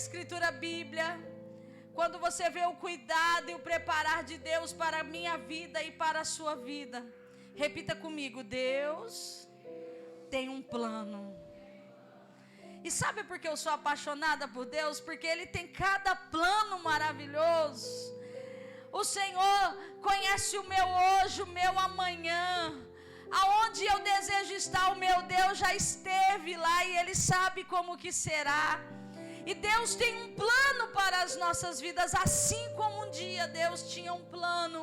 Escritura, Bíblia, quando você vê o cuidado e o preparar de Deus para a minha vida e para a sua vida, repita comigo: Deus tem um plano. E sabe por que eu sou apaixonada por Deus? Porque Ele tem cada plano maravilhoso. O Senhor conhece o meu hoje, o meu amanhã. Aonde eu desejo estar, o meu Deus já esteve lá e Ele sabe como que será. E Deus tem um plano para as nossas vidas, assim como um dia Deus tinha um plano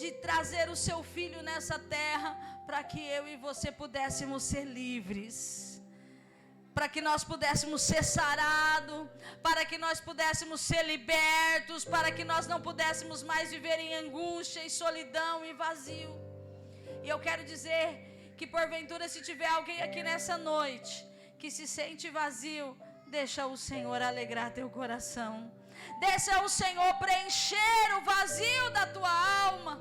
de trazer o seu Filho nessa terra, para que eu e você pudéssemos ser livres, para que nós pudéssemos ser sarados, para que nós pudéssemos ser libertos, para que nós não pudéssemos mais viver em angústia e solidão e vazio. E eu quero dizer que porventura, se tiver alguém aqui nessa noite que se sente vazio, deixa o Senhor alegrar teu coração. Deixa o Senhor preencher o vazio da tua alma.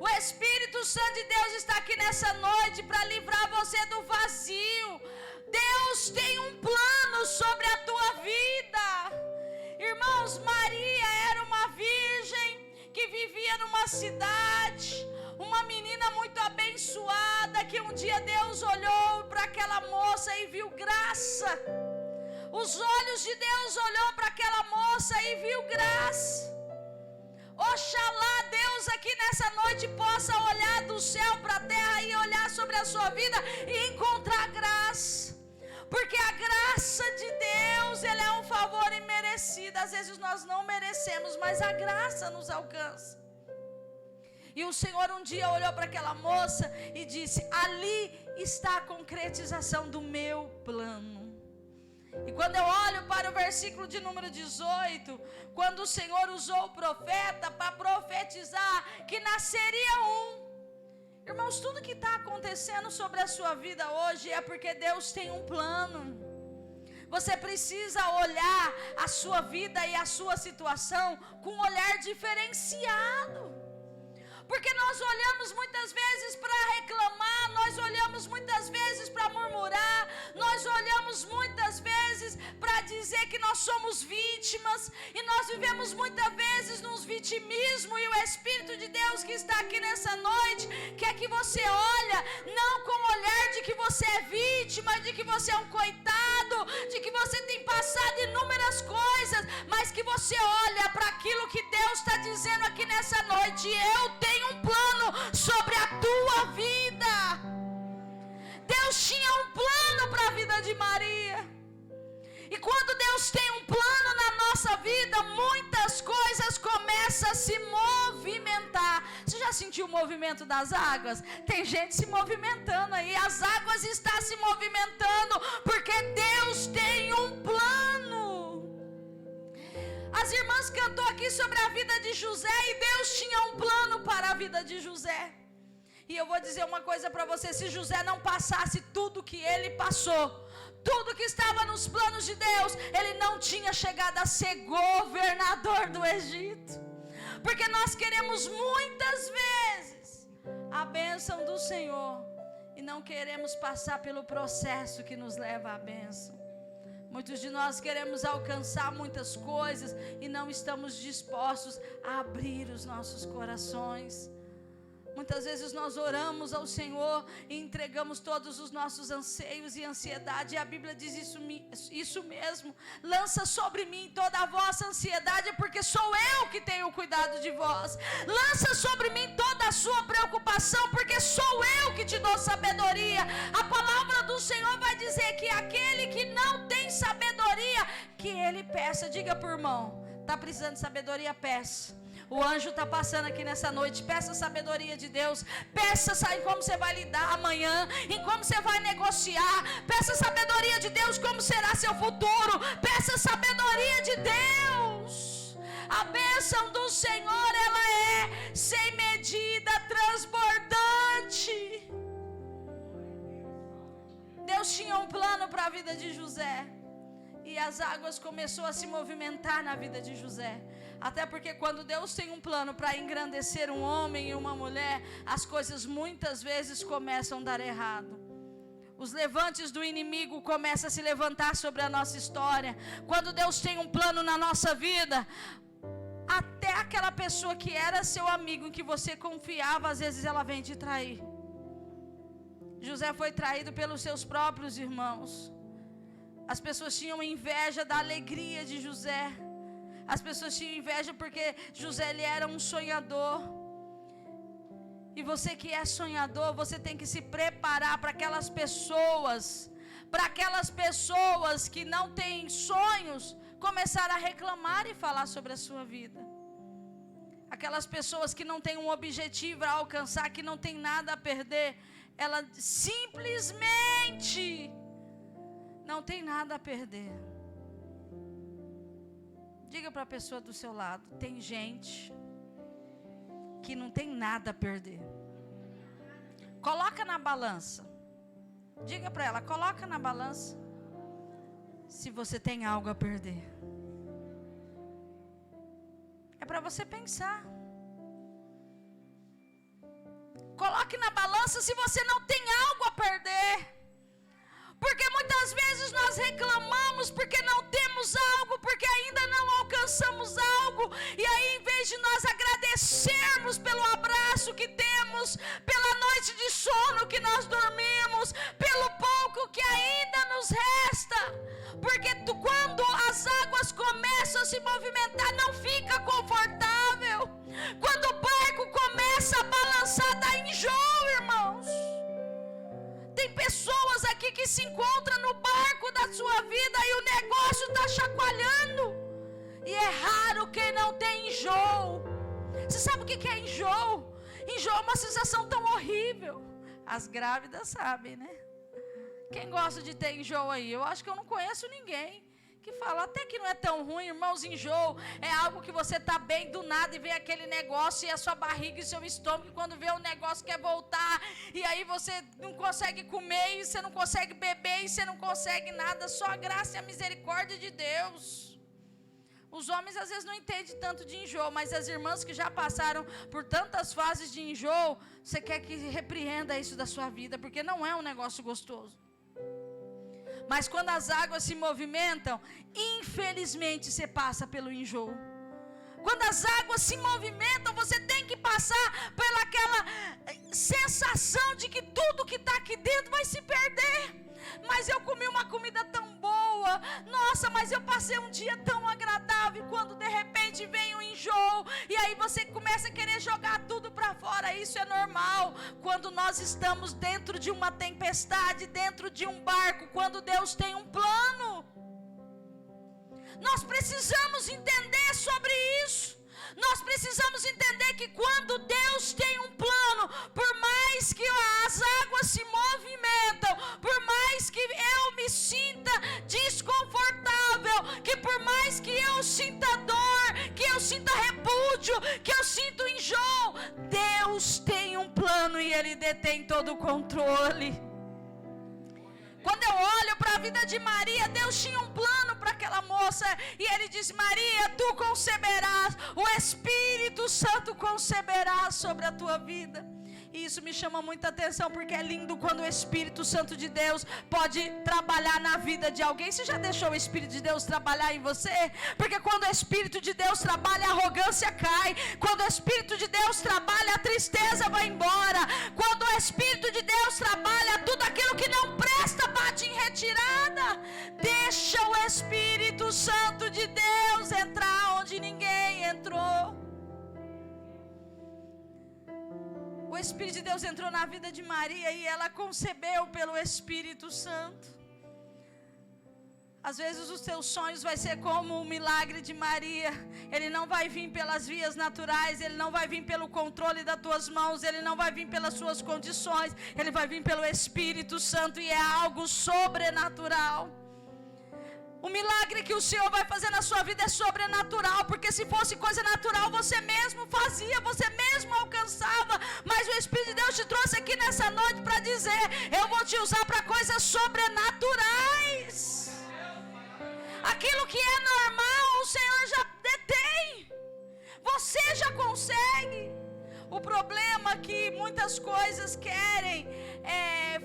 O Espírito Santo de Deus está aqui nessa noite para livrar você do vazio. Deus tem um plano sobre a tua vida. Irmãos, Maria era uma virgem que vivia numa cidade, uma menina muito abençoada, que um dia Deus olhou para aquela moça e viu graça. Os olhos de Deus olhou para aquela moça e viu graça. Oxalá Deus aqui nessa noite possa olhar do céu para a terra e olhar sobre a sua vida e encontrar graça. Porque a graça de Deus, ela é um favor imerecido. Às vezes nós não merecemos, mas a graça nos alcança. E o Senhor um dia olhou para aquela moça e disse: ali está a concretização do meu plano. E quando eu olho para o versículo de número 18, quando o Senhor usou o profeta para profetizar que nasceria um. Irmãos, tudo que está acontecendo sobre a sua vida hoje é porque Deus tem um plano. Você precisa olhar a sua vida e a sua situação com um olhar diferenciado. Porque nós olhamos muitas vezes para reclamar, nós olhamos muitas vezes para murmurar, nós olhamos muitas vezes para dizer que nós somos vítimas, e nós vivemos muitas vezes num vitimismo, e o Espírito de Deus que está aqui nessa noite quer que você olha, não com o olhar de que você é vítima, de que você é um coitado, de que você tem passado inúmeras coisas, mas que você olha para aquilo que Deus está dizendo aqui nessa noite: eu tenho um plano sobre a tua vida. Deus tinha um plano para a vida de Maria. E quando Deus tem um plano na nossa vida, muitas coisas começam a se movimentar. Você já sentiu o movimento das águas? Tem gente se movimentando aí. As águas estão se movimentando porque Deus tem um plano. As irmãs cantou aqui sobre a vida de José, e Deus tinha um plano para a vida de José. E eu vou dizer uma coisa para você: se José não passasse tudo que ele passou, tudo que estava nos planos de Deus, ele não tinha chegado a ser governador do Egito. Porque nós queremos muitas vezes a bênção do Senhor e não queremos passar pelo processo que nos leva à bênção. Muitos de nós queremos alcançar muitas coisas e não estamos dispostos a abrir os nossos corações. Muitas vezes nós oramos ao Senhor e entregamos todos os nossos anseios e ansiedade. E a Bíblia diz isso mesmo: lança sobre mim toda a vossa ansiedade, porque sou eu que tenho cuidado de vós. Lança sobre mim toda a sua preocupação, porque sou eu que te dou sabedoria. A palavra do Senhor vai dizer que aquele que não tem sabedoria, que ele peça. Diga para o irmão: está precisando de sabedoria? Peça. O anjo está passando aqui nessa noite. Peça a sabedoria de Deus. Peça em como você vai lidar amanhã, em como você vai negociar. Peça a sabedoria de Deus, como será seu futuro. Peça a sabedoria de Deus. A bênção do Senhor, ela é sem medida, transbordante. Deus tinha um plano para a vida de José, e as águas começaram a se movimentar na vida de José. Até porque quando Deus tem um plano para engrandecer um homem e uma mulher, as coisas muitas vezes começam a dar errado. os levantes do inimigo começam a se levantar sobre a nossa história. Quando Deus tem um plano na nossa vida, até aquela pessoa que era seu amigo, em que você confiava, às vezes ela vem te trair. José foi traído pelos seus próprios irmãos. As pessoas tinham inveja da alegria de José. As pessoas tinham inveja porque José, ele era um sonhador. E você que é sonhador, você tem que se preparar para aquelas pessoas que não têm sonhos, começar a reclamar e falar sobre a sua vida. Aquelas pessoas que não têm um objetivo a alcançar, que não tem nada a perder, ela simplesmente não tem nada a perder. Diga para a pessoa do seu lado: tem gente que não tem nada a perder. Coloca na balança. Diga para ela: coloca na balança se você tem algo a perder. É para você pensar. Coloque na balança se você não tem algo a perder. Porque muitas vezes nós reclamamos porque não temos algo, porque ainda não alcançamos algo. E aí, em vez de nós agradecermos pelo abraço que temos, pela noite de sono que nós dormimos, pelo pouco que ainda nos resta, porque quando as águas começam a se movimentar, não fica confortável. Quando o barco começa a balançar, dá enjoo, irmãos. Tem pessoas aqui que se encontram no barco da sua vida e o negócio está chacoalhando. E é raro quem não tem enjoo. Você sabe o que é enjoo? Enjoo é uma sensação tão horrível. As grávidas sabem, né? Quem gosta de ter enjoo aí? Eu acho que eu não conheço ninguém que fala, até que não é tão ruim, irmãos. Enjoo é algo que você está bem do nada e vem aquele negócio e a sua barriga e seu estômago, e quando vê o negócio quer voltar, e aí você não consegue comer, e você não consegue beber, e você não consegue nada. Só a graça e a misericórdia de Deus. Os homens às vezes não entendem tanto de enjoo, mas as irmãs que já passaram por tantas fases de enjoo, você quer que repreenda isso da sua vida, porque não é um negócio gostoso. Mas quando as águas se movimentam, infelizmente você passa pelo enjoo. Quando as águas se movimentam, você tem que passar pelaquela sensação de que tudo que está aqui dentro vai se perder. Mas eu comi uma comida tão boa, nossa, mas eu passei um dia tão agradável, quando de repente vem o enjoo, e aí você começa a querer jogar tudo para fora. Isso é normal quando nós estamos dentro de uma tempestade, dentro de um barco, quando Deus tem um plano. Nós precisamos entender sobre isso. Nós precisamos entender que quando Deus tem um plano, por mais que as águas se movimentam, por mais que eu me sinta desconfortável, que por mais que eu sinta dor, que eu sinta repúdio, que eu sinta enjoo, Deus tem um plano e Ele detém todo o controle. Quando eu olho para a vida de Maria, Deus tinha um plano para aquela moça. E Ele disse: Maria, tu conceberás, o Espírito Santo conceberá sobre a tua vida. E isso me chama muita atenção, porque é lindo quando o Espírito Santo de Deus pode trabalhar na vida de alguém. Você já deixou o Espírito de Deus trabalhar em você? Porque quando o Espírito de Deus trabalha, a arrogância cai. Quando o Espírito de Deus trabalha, a tristeza vai embora. Quando o Espírito de Deus trabalha, tudo aquilo que não presta bate em retirada. Deixa o Espírito Santo de Deus entrar onde ninguém entrou. O Espírito de Deus entrou na vida de Maria e ela concebeu pelo Espírito Santo. Às vezes os teus sonhos vai ser como o milagre de Maria. Ele não vai vir pelas vias naturais, ele não vai vir pelo controle das tuas mãos, ele não vai vir pelas suas condições, ele vai vir pelo Espírito Santo, e é algo sobrenatural. O milagre que o Senhor vai fazer na sua vida é sobrenatural, porque se fosse coisa natural, você mesmo fazia, você mesmo alcançava. Mas o Espírito de Deus te trouxe aqui nessa noite para dizer: eu vou te usar para coisas sobrenaturais. Aquilo que é normal, o Senhor já detém. Você já consegue. O problema é que muitas coisas querem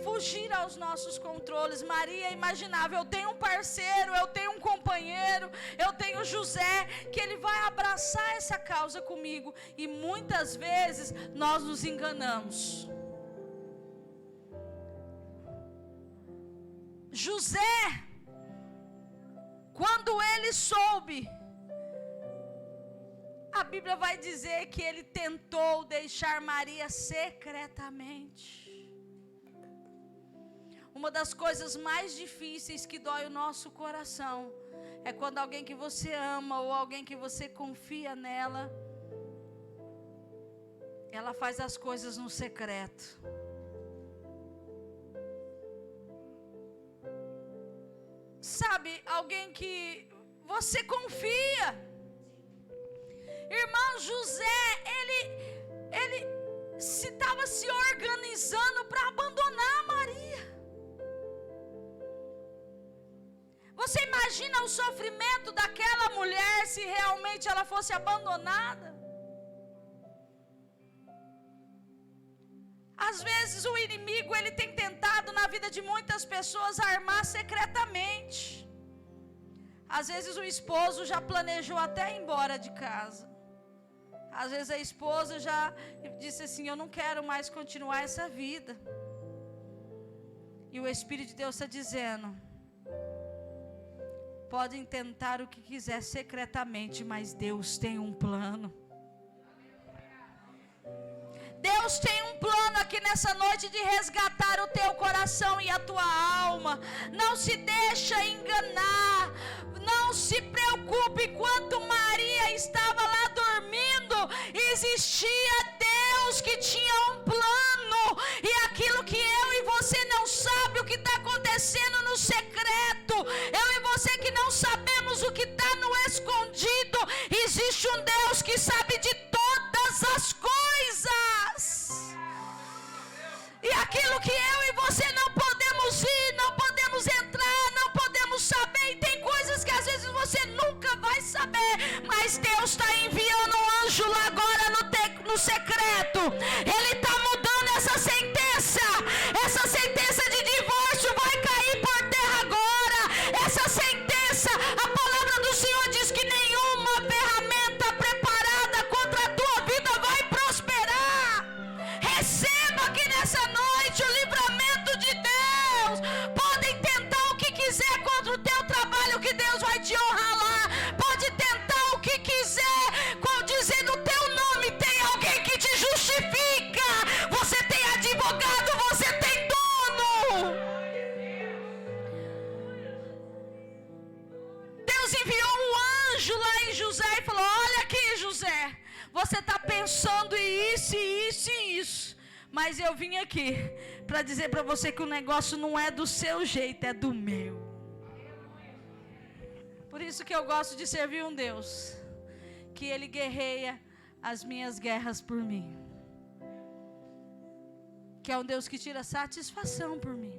fugir aos nossos controles. Maria imaginava: eu tenho um parceiro, eu tenho um companheiro, eu tenho José, que ele vai abraçar essa causa comigo. E muitas vezes nós nos enganamos. José, quando ele soube, a Bíblia vai dizer que ele tentou deixar Maria secretamente. Uma das coisas mais difíceis que dói o nosso coração é quando alguém que você ama ou alguém que você confia nela, ela faz as coisas no secreto. Sabe, alguém que você confia. Irmão, José, ele estava se organizando para abandonar Maria. Você imagina o sofrimento daquela mulher se realmente ela fosse abandonada? Às vezes o inimigo ele tem tentado na vida de muitas pessoas armar secretamente. Às vezes o esposo já planejou até ir embora de casa. Às vezes a esposa já disse assim: eu não quero mais continuar essa vida. E o Espírito de Deus está dizendo: podem tentar o que quiser secretamente, mas Deus tem um plano. Deus tem um plano aqui nessa noite de resgatar o teu coração e a tua alma. Não se deixa enganar. Não se preocupe. Enquanto Maria estava lá dormindo, existia Deus que tinha um plano. E aquilo que eu e você não sabe o que está acontecendo no secreto, eu e você que não sabemos o que está no escondido, existe um Deus que sabe de todas as coisas. E aquilo que eu e você não podemos ir, não podemos entrar, não podemos saber. E tem coisas que às vezes você nunca vai saber, mas Deus está enviando um anjo lá agora no secreto. Ele está mudando essa sentença. Essa sentença de divórcio vai cair por terra agora. Essa sentença, a palavra do Senhor diz que nenhuma ferramenta preparada contra a tua vida vai prosperar. Receba aqui nessa noite o livramento de Deus. Podem tentar o que quiser contra o teu trabalho, que Deus vai te honrar lá. Pode tentar o que quiser, dizendo o teu nome, tem alguém que te justifica. Você tem advogado, você tem dono. Deus enviou um anjo lá em José e falou: olha aqui, José, você está pensando em isso, isso e isso, mas eu vim aqui para dizer para você que o negócio não é do seu jeito, é do meu. Por isso que eu gosto de servir um Deus que Ele guerreia as minhas guerras por mim, que é um Deus que tira satisfação por mim,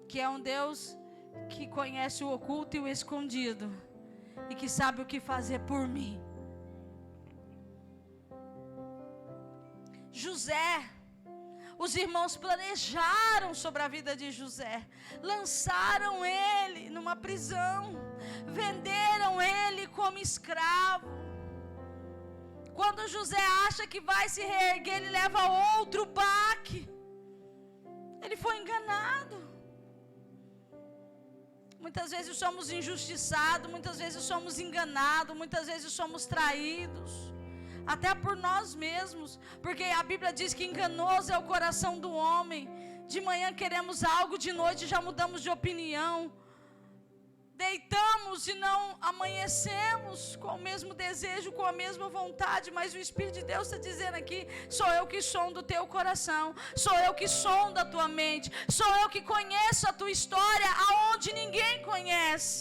que é um Deus que conhece o oculto e o escondido, e que sabe o que fazer por mim. José, os irmãos planejaram sobre a vida de José, lançaram ele numa prisão, venderam ele como escravo. Quando José acha que vai se reerguer, ele leva outro baque. Ele foi enganado. Muitas vezes somos injustiçados, muitas vezes somos enganados, muitas vezes somos traídos, até por nós mesmos, porque a Bíblia diz que enganoso é o coração do homem. De manhã queremos algo, de noite já mudamos de opinião. Deitamos e não amanhecemos com o mesmo desejo, com a mesma vontade, mas o Espírito de Deus está dizendo aqui: sou eu que sondo o teu coração, sou eu que sondo a tua mente, sou eu que conheço a tua história aonde ninguém conhece.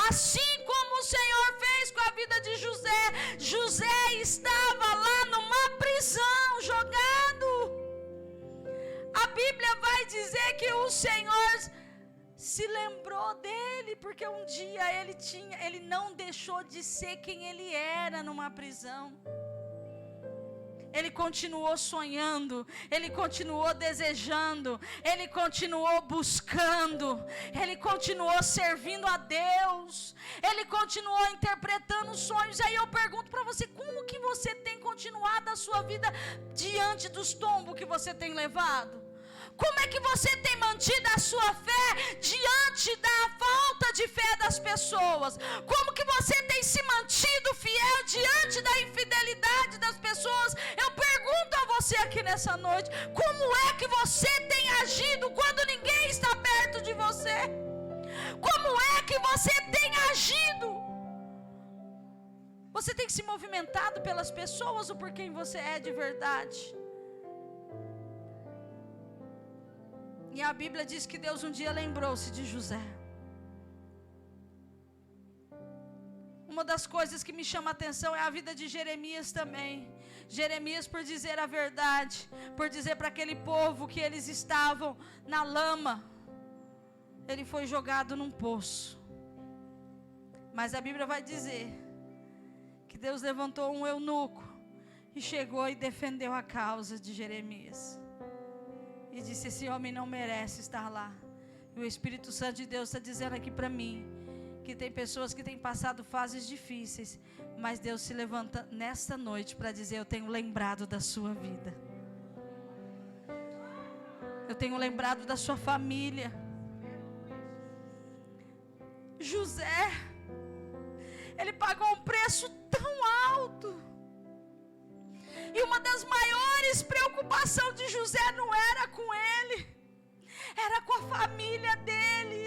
Assim como o Senhor fez com a vida de José. José estava lá numa prisão, jogado. A Bíblia vai dizer que o Senhor se lembrou dele, porque um dia ele não deixou de ser quem ele era numa prisão. ele continuou sonhando, ele continuou desejando, ele continuou buscando, ele continuou servindo a Deus, ele continuou interpretando sonhos. Aí eu pergunto para você, como que você tem continuado a sua vida diante dos tombos que você tem levado? Como é que você tem mantido a sua fé diante da falta de fé das pessoas? Como que você tem se mantido fiel diante da infidelidade das pessoas? Eu pergunto a você aqui nessa noite, como é que você tem agido quando ninguém está perto de você? Como é que você tem agido? Você tem se movimentado pelas pessoas ou por quem você é de verdade? E a Bíblia diz que Deus um dia lembrou-se de José. Uma das coisas que me chama a atenção é a vida de Jeremias também. Jeremias, por dizer a verdade, por dizer para aquele povo que eles estavam na lama, ele foi jogado num poço. Mas a Bíblia vai dizer que Deus levantou um eunuco e chegou e defendeu a causa de Jeremias. E disse, esse homem não merece estar lá. E o Espírito Santo de Deus está dizendo aqui para mim, que tem pessoas que têm passado fases difíceis, mas Deus se levanta nesta noite para dizer, eu tenho lembrado da sua vida. Eu tenho lembrado da sua família. José, ele pagou um preço tão alto. E uma das maiores preocupações de José não era com ele, era com a família dele.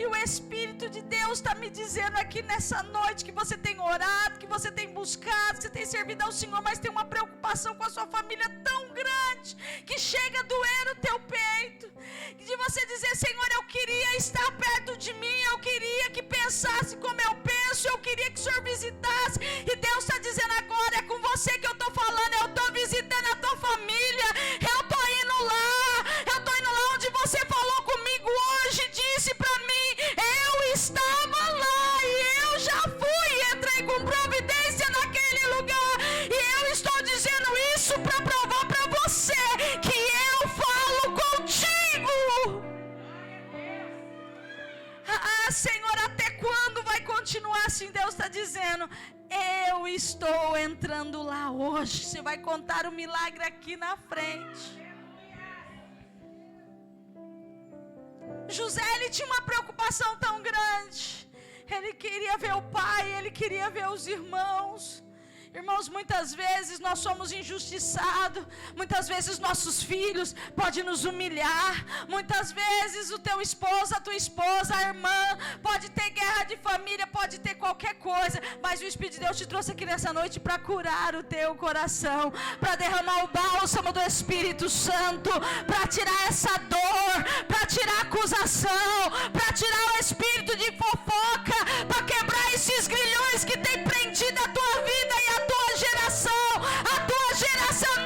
E o Espírito de Deus está me dizendo aqui nessa noite que você tem orado, que você tem buscado, que você tem servido ao Senhor, mas tem uma preocupação com a sua família tão grande, que chega a doer o teu peito, de você dizer, Senhor, eu queria estar perto de mim, eu queria que pensasse como eu penso, eu queria que o Senhor visitasse, e Deus está dizendo agora, é com você que eu estou falando, eu estou visitando a tua família, eu estou indo lá onde você falou comigo hoje, disse para mim, eu estava lá, e eu já fui, entrei com providência naquele lugar, e eu estou dizendo isso para provar para você, que eu falo contigo. Senhor, até quando vai continuar assim? Deus está dizendo, eu estou entrando lá hoje, você vai contar o milagre aqui na frente. José, ele tinha uma preocupação tão grande, ele queria ver o pai, ele queria ver os irmãos. Irmãos, muitas vezes nós somos injustiçados, muitas vezes nossos filhos podem nos humilhar, muitas vezes o teu esposo, a tua esposa, a irmã, pode ter guerra de família, pode ter qualquer coisa, mas o Espírito de Deus te trouxe aqui nessa noite para curar o teu coração, para derramar o bálsamo do Espírito Santo, para tirar essa dor, para tirar a acusação, para tirar o espírito de fofoca, para quebrar esses grilhões que tem prendido a tua vida e a tua geração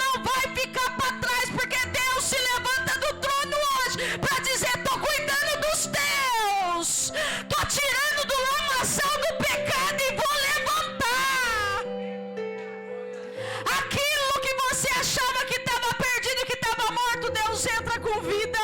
não vai ficar para trás, porque Deus se levanta do trono hoje para dizer, estou cuidando dos teus, estou tirando do lamaçal do pecado e vou levantar aquilo que você achava que estava perdido, que estava morto. Deus entra com vida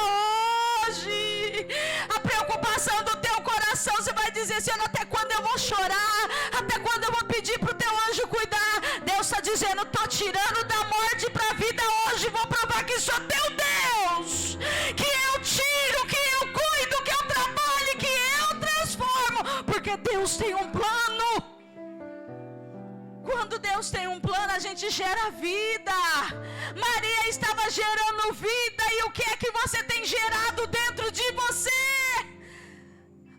hoje. A preocupação do teu coração, você vai dizer, Senhor, até quando eu vou chorar, até quando eu vou pedir para o teu anjo cuidar? Deus está dizendo, estou tirando da morte para a vida hoje, vou provar que sou teu Deus, que eu tiro, que eu cuido, que eu trabalho, que eu transformo, porque Deus tem um plano. Quando Deus tem um plano, a gente gera vida. Maria estava gerando vida, e o que é que você tem gerado dentro de você?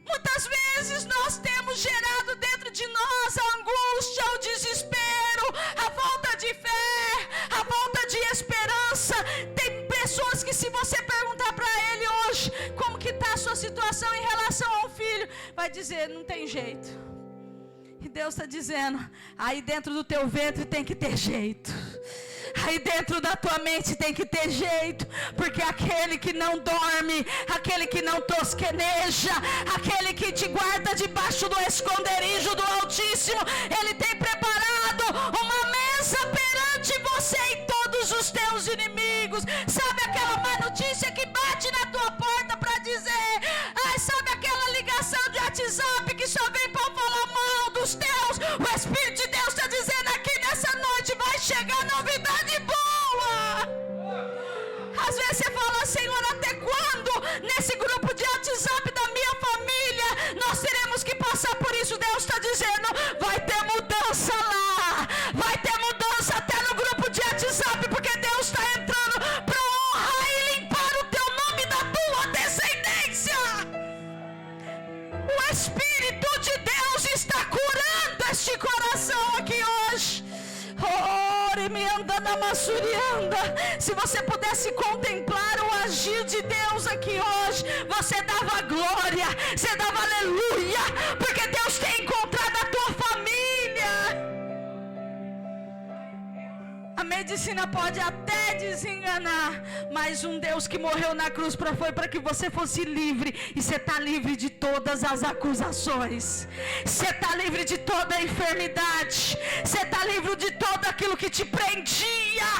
Muitas vezes nós temos gerado dentro de nós a angústia, o desespero, a falta de fé, a falta de esperança. Tem pessoas que, se você perguntar para ele hoje como que está a sua situação em relação ao filho, vai dizer, não tem jeito. E Deus está dizendo, aí dentro do teu ventre tem que ter jeito, aí dentro da tua mente tem que ter jeito, porque aquele que não dorme, aquele que não tosqueneja, aquele que te guarda debaixo do esconderijo do Altíssimo, ele tem preparado uma mesa perante você e WhatsApp que só vem para falar mal dos teus, o Espírito de Deus está dizendo aqui nessa noite, vai chegar novidade boa. Às vezes você fala, Senhor, até quando nesse grupo de WhatsApp da minha família nós teremos que passar por isso? Deus está dizendo, vai ter mudança lá, vai ter mudança até no grupo de WhatsApp, porque Deus está entrando para honrar e limpar o teu nome da tua descendência. O Espírito de Deus está curando este coração aqui hoje. Se você pudesse contemplar o agir de Deus aqui hoje, você dava glória, você dava aleluia, porque Deus tem encontrado a tua família. A medicina pode até desenganar, mas um Deus que morreu na cruz foi para que você fosse livre, e você está livre de todas as acusações, você está livre de toda a enfermidade, você está livre de tudo aquilo que te prendia.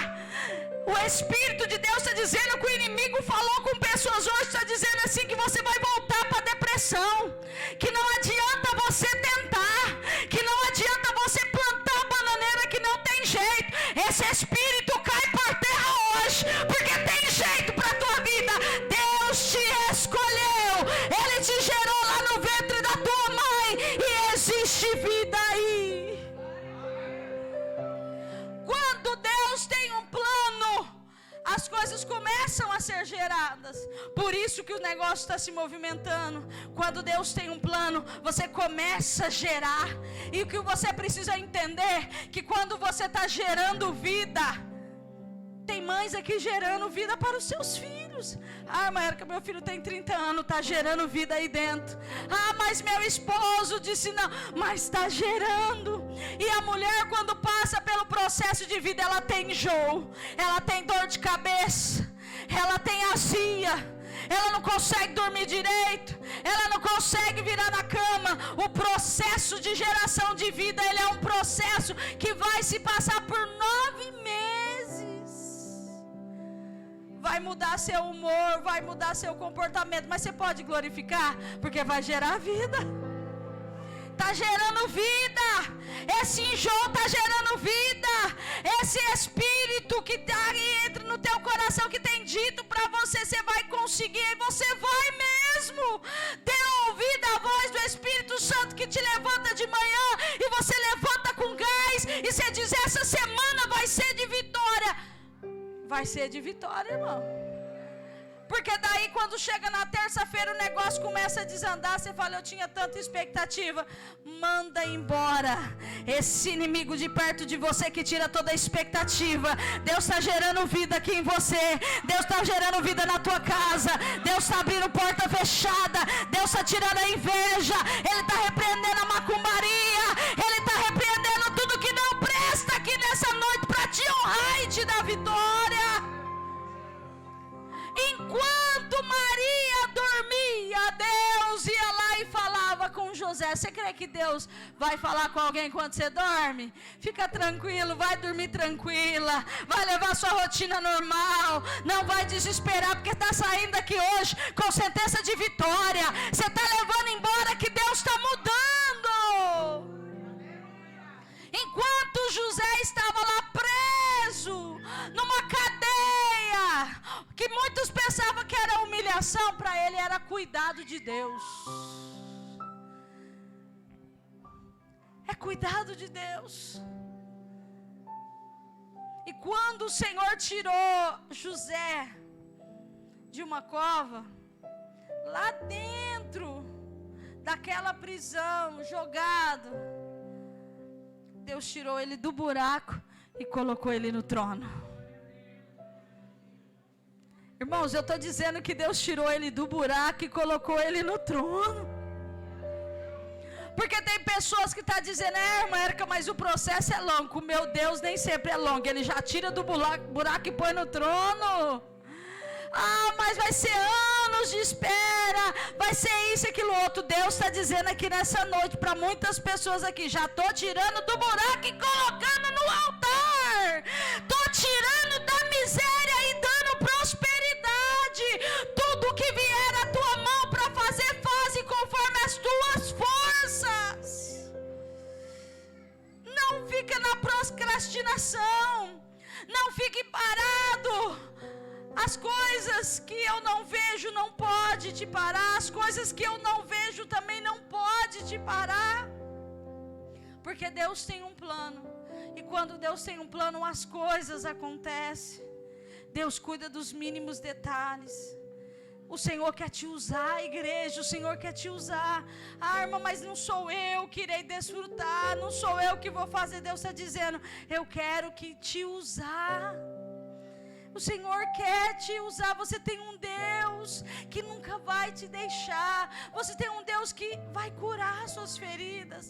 O Espírito de Deus está dizendo que o inimigo falou com pessoas hoje, está dizendo assim, que você vai voltar para a depressão, que não adianta você tentar, que não adianta você plantar a bananeira que não tem jeito. Esse Espírito cai por terra hoje, porque tem jeito para a tua vida. Deus te escolheu, Ele te gerou lá no ventre da tua mãe, e existe vida aí. Quando Deus tem um plano, as coisas começam a ser geradas. Por isso que o negócio está se movimentando. Quando Deus tem um plano, você começa a gerar. E o que você precisa entender, que quando você está gerando vida, tem mães aqui gerando vida para os seus filhos. Ah, Maérica, meu filho tem 30 anos, está gerando vida aí dentro. Ah, mas meu esposo disse não, mas está gerando. E a mulher, quando passa pelo processo de vida, ela tem enjoo, ela tem dor de cabeça, ela tem azia, ela não consegue dormir direito, ela não consegue virar na cama. O processo de geração de vida, ele é um processo que vai se passar por 9 meses. Vai mudar seu humor, vai mudar seu comportamento, mas você pode glorificar, porque vai gerar vida. Está gerando vida. Esse enjoo está gerando vida. Esse Espírito que entra no teu coração, que tem dito para você, você vai conseguir, e você vai mesmo. Dê ouvido à voz do Espírito Santo que te levanta de manhã, e você levanta com gás, e você diz, essa semana vai ser de vitória. Vai ser de vitória, irmão. Porque daí quando chega na terça-feira o negócio começa a desandar, você fala, eu tinha tanta expectativa. Manda embora esse inimigo de perto de você que tira toda a expectativa. Deus está gerando vida aqui em você. Deus está gerando vida na tua casa. Deus está abrindo porta fechada. Deus está tirando a inveja. Ele está repreendendo a macumbaria. Ele está repreendendo tudo que não presta aqui nessa noite para te honrar e te dar vitória. Enquanto Maria dormia, Deus ia lá e falava com José. Você crê que Deus vai falar com alguém quando você dorme? Fica tranquilo, vai dormir tranquila, vai levar sua rotina normal, não vai desesperar, porque está saindo daqui hoje com sentença de vitória. Você está levando embora que Deus está mudando. Enquanto José estava lá preso, numa cadeia, que muitos pensavam que era humilhação, para ele era cuidado de Deus. É cuidado de Deus. E quando o Senhor tirou José de uma cova, lá dentro daquela prisão, jogado, Deus tirou ele do buraco e colocou ele no trono. Irmãos, eu estou dizendo que Deus tirou ele do buraco e colocou ele no trono. Porque tem pessoas que estão dizendo, irmã Érica, mas o processo é longo. Meu Deus nem sempre é longo. Ele já tira do buraco e põe no trono. Ah, mas vai ser anos de espera, vai ser isso e aquilo outro. Deus está dizendo aqui nessa noite para muitas pessoas aqui, já estou tirando do buraco e colocando no altar. Estou tirando da miséria e dando prosperidade. Tudo que vier à tua mão para fazer, faze conforme as tuas forças. fica na procrastinação. Não fique parado. As coisas que eu não vejo não pode te parar. As coisas que eu não vejo também não pode te parar. Porque Deus tem um plano. E quando Deus tem um plano, as coisas acontecem. Deus cuida dos mínimos detalhes. O Senhor quer te usar, igreja. O Senhor quer te usar. Ah, irmã, mas não sou eu que irei desfrutar. Não sou eu que vou fazer. Deus está dizendo: eu quero que te usar. O Senhor quer te usar. Você tem um Deus que nunca vai te deixar. Você tem um Deus que vai curar suas feridas.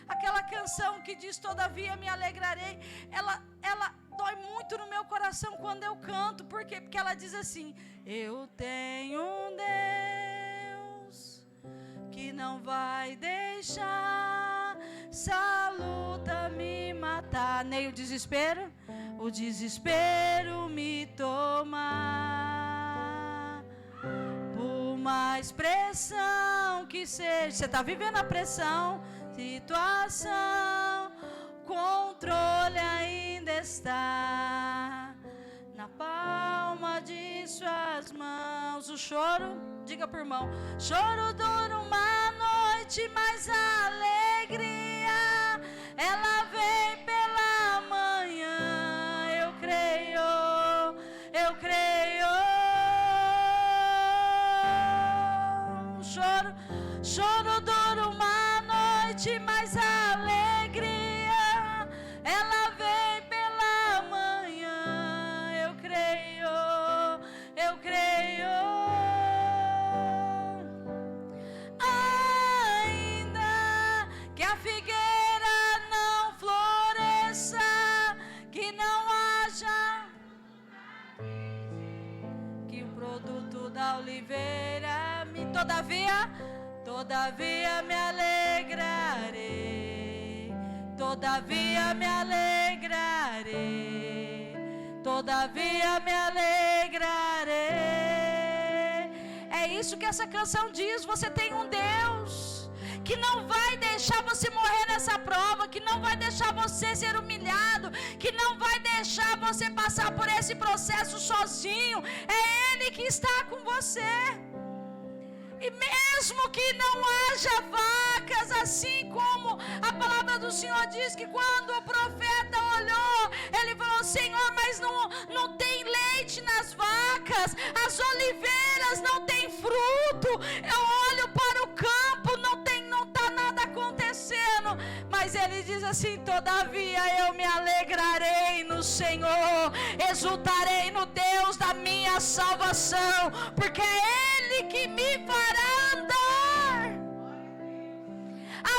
Aquela canção que diz: todavia me alegrarei, ela dói muito no meu coração quando eu canto. Por quê? Porque ela diz assim: eu tenho um Deus que não vai deixar essa luta me matar. Nem o desespero me toma. Por mais pressão que seja, você está vivendo a pressão, situação, controle ainda está na palma de suas mãos. O choro, diga por irmão, choro dura uma noite, mas a alegria ela vem pela manhã. Eu creio, eu creio. Choro dura uma noite, mas a alegria ela vem pela manhã. Eu creio, eu creio. Ainda que a figueira não floresça, que não haja, que o produto da oliveira me todavia me alegrarei, todavia me alegrarei, todavia me alegrarei. É isso que essa canção diz. Você tem um Deus que não vai deixar você morrer nessa prova, que não vai deixar você ser humilhado, que não vai deixar você passar por esse processo sozinho. É Ele que está com você. E mesmo que não haja vacas, assim como a palavra do Senhor diz que quando o profeta olhou, ele falou: Senhor, mas não tem leite nas vacas, as oliveiras não tem fruto, eu olho para o campo, não está nada acontecendo. Mas ele diz assim: todavia eu me alegrarei no Senhor, exultarei no Deus da minha salvação, porque é Ele que me fará andar.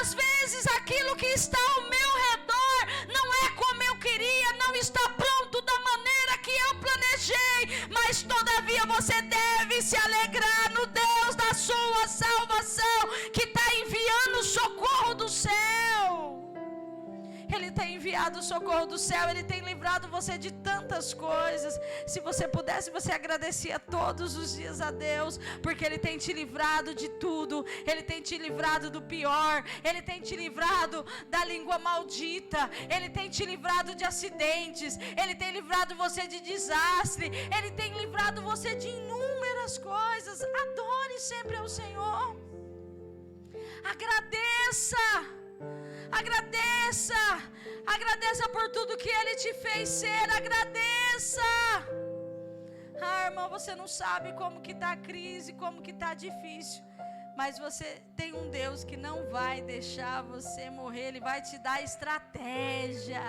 Às vezes aquilo que está ao meu redor não é como eu queria, não está pronto da maneira que eu planejei, mas todavia você deve se alegrar no Deus da sua salvação, que está enviando socorro do céu. Ele tem enviado o socorro do céu, Ele tem livrado você de tantas coisas. Se você pudesse, você agradecia todos os dias a Deus, porque Ele tem te livrado de tudo. Ele tem te livrado do pior, Ele tem te livrado da língua maldita, Ele tem te livrado de acidentes, Ele tem livrado você de desastre, Ele tem livrado você de inúmeras coisas. Adore sempre ao Senhor. Agradeça. Agradeça, agradeça por tudo que Ele te fez ser, agradeça. Ah, irmão, você não sabe como que está a crise, como que está difícil, mas você tem um Deus que não vai deixar você morrer, Ele vai te dar estratégia.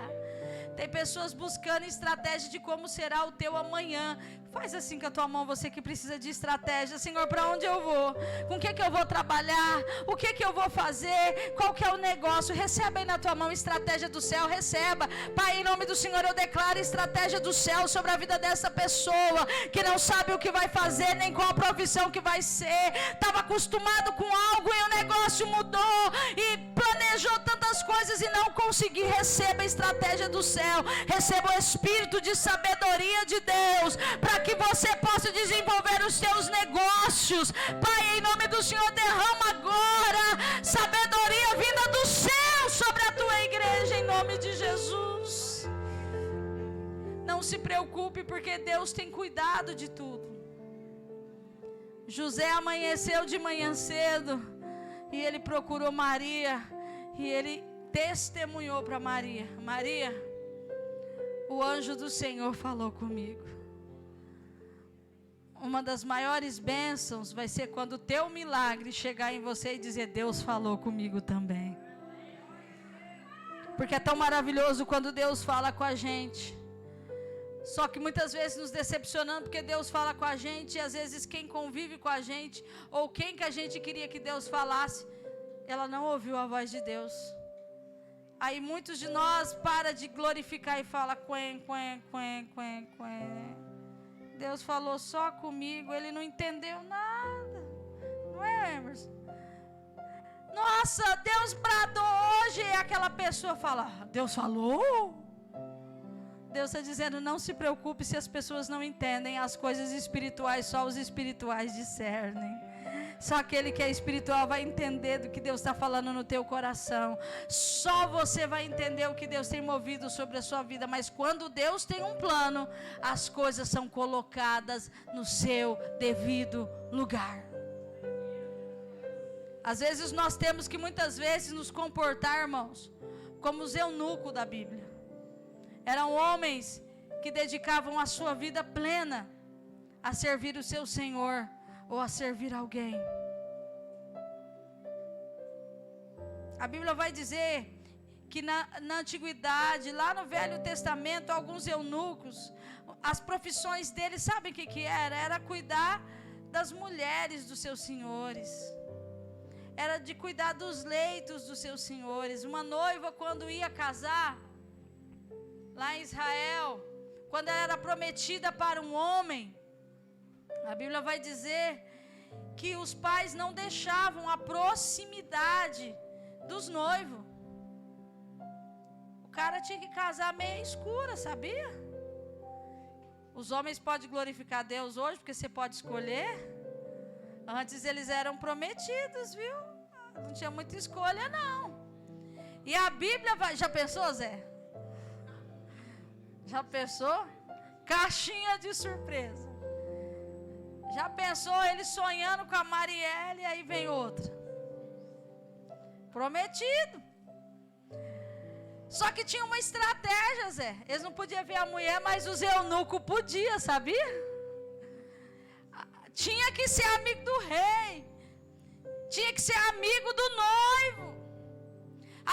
Tem pessoas buscando estratégia de como será o teu amanhã. Faz assim com a tua mão, você que precisa de estratégia. Senhor, para onde eu vou? Com o que eu vou trabalhar? O que eu vou fazer? Qual que é o negócio? Receba aí na tua mão estratégia do céu, receba. Pai, em nome do Senhor, eu declaro estratégia do céu sobre a vida dessa pessoa que não sabe o que vai fazer, nem qual a profissão que vai ser. Estava acostumado com algo e o negócio mudou e planejou tantas coisas e não conseguiu. Receba a estratégia do céu. Receba o espírito de sabedoria de Deus, para que você possa desenvolver os seus negócios. Pai, em nome do Senhor, derrama agora sabedoria vinda do céu sobre a tua igreja, em nome de Jesus. se preocupe, porque Deus tem cuidado de tudo. José amanheceu de manhã cedo e ele procurou Maria e ele testemunhou para Maria: Maria, o anjo do Senhor falou comigo. Uma das maiores bênçãos vai ser quando o teu milagre chegar em você e dizer: Deus falou comigo também. Porque é tão maravilhoso quando Deus fala com a gente. Só que muitas vezes nos decepcionando, porque Deus fala com a gente, e às vezes quem convive com a gente, ou quem que a gente queria que Deus falasse, ela não ouviu a voz de Deus. Aí muitos de nós para de glorificar e fala: quen, quen, quen, quen, quen. Deus falou só comigo, ele não entendeu nada. Não é, Emerson? Nossa, Deus bradou hoje, e aquela pessoa fala: Deus falou? Deus está dizendo: não se preocupe se as pessoas não entendem as coisas espirituais, só os espirituais discernem. Só aquele que é espiritual vai entender do que Deus está falando no teu coração. Só você vai entender o que Deus tem movido sobre a sua vida. Mas quando Deus tem um plano, as coisas são colocadas no seu devido lugar. Às vezes nós temos que muitas vezes nos comportar, irmãos, como os eunucos da Bíblia. Eram homens que dedicavam a sua vida plena a servir o seu Senhor ou a servir alguém. A Bíblia vai dizer que na antiguidade, lá no Velho Testamento, alguns eunucos, as profissões deles, sabem o que era? Era cuidar das mulheres dos seus senhores. Era de cuidar dos leitos dos seus senhores. Uma noiva, quando ia casar, lá em Israel, quando ela era prometida para um homem, a Bíblia vai dizer que os pais não deixavam a proximidade dos noivos. O cara tinha que casar meia escura, sabia? Os homens podem glorificar Deus hoje, porque você pode escolher. Antes eles eram prometidos, viu? Não tinha muita escolha, não. E a Bíblia vai... Já pensou, Zé? Já pensou? Caixinha de surpresa. Já pensou ele sonhando com a Marielle e aí vem outra? Prometido. Só que tinha uma estratégia, Zé. Eles não podiam ver a mulher, mas os eunucos podiam, sabia? Tinha que ser amigo do rei. Tinha que ser amigo do noivo.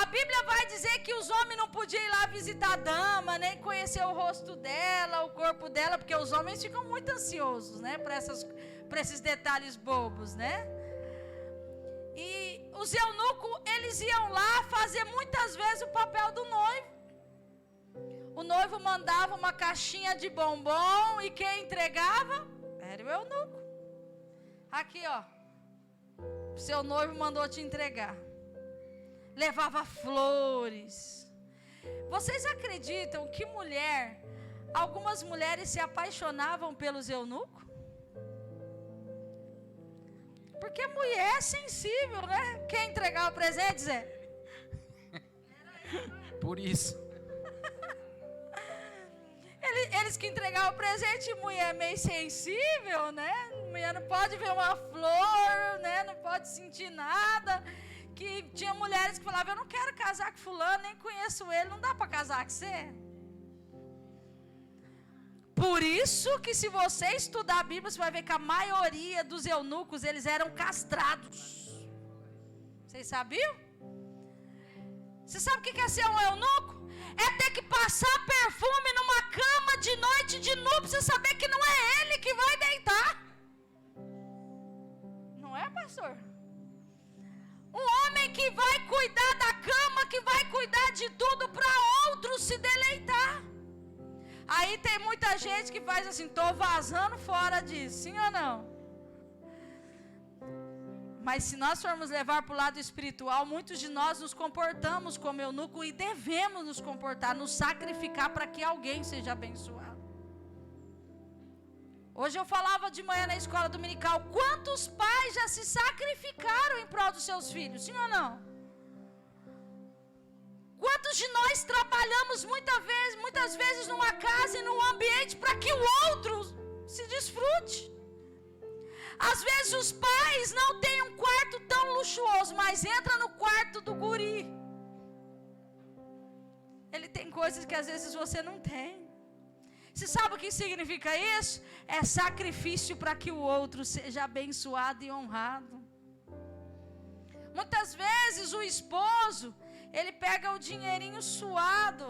A Bíblia vai dizer que os homens não podiam ir lá visitar a dama, nem conhecer o rosto dela, o corpo dela, porque os homens ficam muito ansiosos, né, para esses detalhes bobos, né? E os eunucos, eles iam lá fazer muitas vezes o papel do noivo. O noivo mandava uma caixinha de bombom e quem entregava era o eunuco. Aqui, ó, seu noivo mandou te entregar. Levava flores. Vocês acreditam que algumas mulheres se apaixonavam pelos eunucos? Porque mulher é sensível, né? Quer entregar o presente, Zé? Por isso. Eles que entregavam o presente, mulher é meio sensível, né? Mulher não pode ver uma flor, né? Não pode sentir nada. Que tinha mulheres que falavam: eu não quero casar com fulano, nem conheço ele, não dá para casar com você. Por isso que se você estudar a Bíblia, você vai ver que a maioria dos eunucos, eles eram castrados. Vocês sabiam? Você sabe o que é ser um eunuco? É ter que passar perfume numa cama de noite de núpcias, saber que não é ele que vai deitar. Não é, pastor? Um homem que vai cuidar da cama, que vai cuidar de tudo para outro se deleitar. Aí tem muita gente que faz assim: estou vazando fora disso, sim ou não? Mas se nós formos levar para o lado espiritual, muitos de nós nos comportamos como eunuco e devemos nos comportar, nos sacrificar para que alguém seja abençoado. Hoje eu falava de manhã na escola dominical, quantos pais já se sacrificaram em prol dos seus filhos, sim ou não? Quantos Quantos de nós trabalhamos muitas vezes numa casa e num ambiente para que o outro se desfrute? Às vezes os pais não têm um quarto tão luxuoso, mas entra no quarto do guri. Ele tem coisas que às vezes você não tem. Você sabe o que significa isso? É sacrifício para que o outro seja abençoado e honrado. Muitas vezes o esposo, ele pega o dinheirinho suado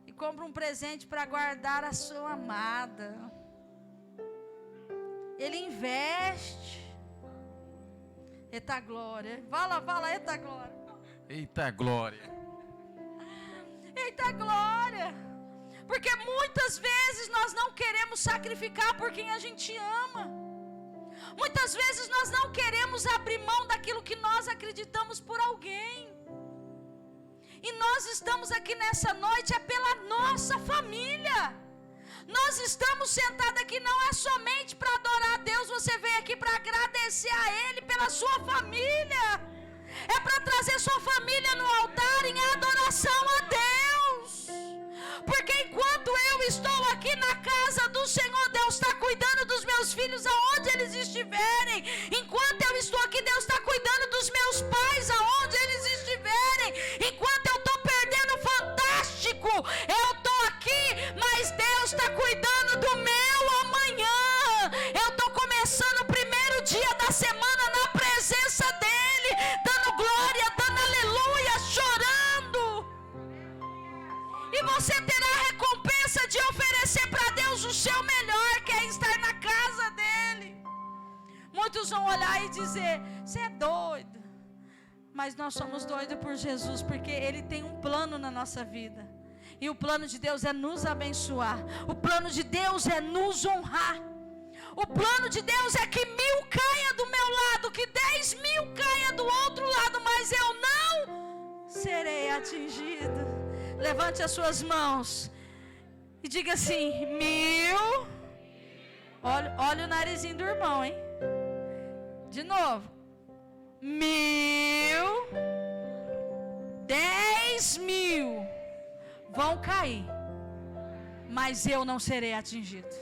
e compra um presente para guardar a sua amada. Ele investe. Eita glória. Fala, eita glória. Eita glória. Eita glória. Porque muitas vezes nós não queremos sacrificar por quem a gente ama. Muitas vezes nós não queremos abrir mão daquilo que nós acreditamos por alguém. E nós estamos aqui nessa noite é pela nossa família. Nós estamos sentados aqui não é somente para adorar a Deus, você veio aqui para agradecer a Ele pela sua família. É para trazer sua família no altar em adoração a Deus. Porque enquanto eu estou aqui na casa do Senhor, Deus está cuidando dos meus filhos aonde eles estiverem. Enquanto eu estou aqui, Deus está cuidando dos meus pais aonde eles estiverem. Enquanto eu estou perdendo o fantástico, eu estou aqui, mas Deus está cuidando do meu amanhã. Eu estou começando o primeiro dia da semana na presença dEle, dando glória, dando aleluia, chorando. E você terá a recompensa de oferecer para Deus o seu melhor, que é estar na casa dEle. Muitos vão olhar e dizer, você é doido. Mas nós somos doidos por Jesus, porque Ele tem um plano na nossa vida. E o plano de Deus é nos abençoar. O plano de Deus é nos honrar. O plano de Deus é que 1000 caia do meu lado, que 10.000 caia do outro lado, mas eu não serei atingido. Levante as suas mãos e diga assim, 1000. Olha o narizinho do irmão, hein? De novo. 1000. 10.000 vão cair, mas eu não serei atingido.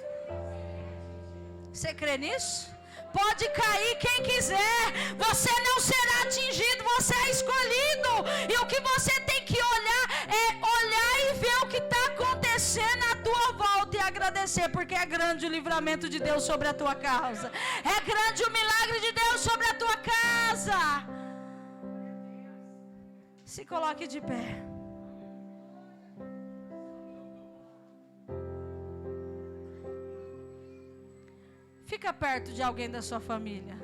Você crê nisso? Pode cair quem quiser, você não será atingido, você é escolhido. E o que você tem que olhar e ver o que está acontecendo à tua volta e agradecer, porque é grande o livramento de Deus sobre a tua causa, é grande o milagre de Deus sobre a tua casa. Se coloque de pé. Fica perto de alguém da sua família.